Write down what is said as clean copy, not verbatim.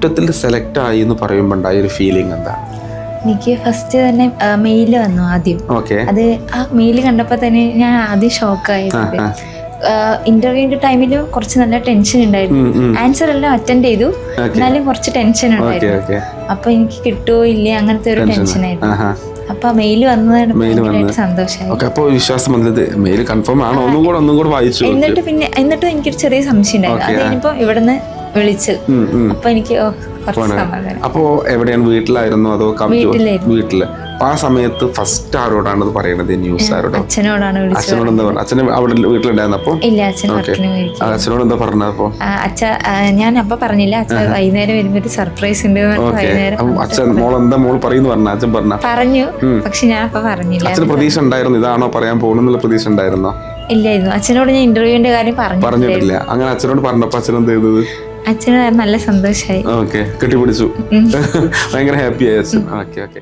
ഒറ്റത്തിൽ select ആയി എന്ന് പറയുമ്പോൾ ഉണ്ടായ ഒരു ഫീലിംഗ് എന്താണ്? എനിക്ക് ഫസ്റ്റ് തന്നെ മെയിൽ വന്നു ആദ്യം. ഓക്കെ. അത് ആ മെയിൽ കണ്ടപ്പോൾ തന്നെ ഞാൻ ആദ്യം ഷോക്കായത്. ഇന്റർവ്യൂവിന്റെ ടൈമിൽ കുറച്ച് നല്ല ടെൻഷൻ ഉണ്ടായിരുന്നു. ആൻസർ എല്ലാം അറ്റൻഡ് ചെയ്തു, എന്നാലും കുറച്ച് ടെൻഷൻ ഉണ്ടായിരുന്നു. അപ്പൊ എനിക്ക് കിട്ടുമോ ഇല്ലേ അങ്ങനത്തെ ഒരു ടെൻഷൻ ആയിരുന്നു. അപ്പൊ മെയിൽ വന്നത് സന്തോഷമായി. അപ്പോൾ വിശ്വാസം വന്നത് മെയിൽ കൺഫേം ആണോ ഒന്നും കൂടെ വായിച്ചു. എന്നിട്ടും എനിക്കൊരു ചെറിയ സംശയം ഉണ്ടായിരുന്നു. അത് കഴിഞ്ഞപ്പോ ഇവിടുന്ന് വിളിച്ചു. അപ്പൊ എനിക്ക് കുറച്ച് സമാധാനം. അപ്പോ എവിടെയാണ്, വീട്ടിലായിരുന്നോ അതോ വീട്ടില്? അപ്പൊ ആ സമയത്ത് ഫസ്റ്റ് ആരോടാണ് അത് പറയണത്? ന്യൂസ് ആരോടാ? അച്ഛനോടാണ് വിളിച്ചത്. അച്ഛനോട് എന്താ പറഞ്ഞത്? അച്ഛൻ അവിടെ വീട്ടിലുണ്ടായിരുന്നു? അപ്പൊ ഇല്ല, അച്ഛൻ വർക്കിന് പോയിരിക്കും. അച്ഛനോട് എന്താ പറഞ്ഞത്? അപ്പൊ ഞാൻ അപ്പൊ പറഞ്ഞില്ല, അച്ഛൻ വൈകുന്നേരം വരുമ്പോ ഒരു സർപ്രൈസ് ഉണ്ട്. അച്ഛൻ മോൾ പറയുന്നു പറഞ്ഞ? അച്ഛൻ പറഞ്ഞു, പക്ഷെ ഞാൻ അപ്പൊ പറഞ്ഞില്ല. അച്ഛന് പ്രതീക്ഷ ഉണ്ടായിരുന്നു ഇതാണോ പറയാൻ പോകുന്നുള്ള പ്രതീക്ഷ ഉണ്ടായിരുന്നോ? ഇല്ലായിരുന്നു. അച്ഛനോട് ഞാൻ ഇന്റർവ്യൂവിന്റെ കാര്യം പറഞ്ഞിട്ടില്ല. അങ്ങനെ അച്ഛനോട് പറഞ്ഞപ്പോ അച്ഛൻ എന്ത് ചെയ്തത്? അച്ഛന് നല്ല സന്തോഷമായി. ഓക്കെ, കെട്ടിപ്പിടിച്ചു. ഭയങ്കര ഹാപ്പി ആയി അച്ഛൻ. ഓക്കെ.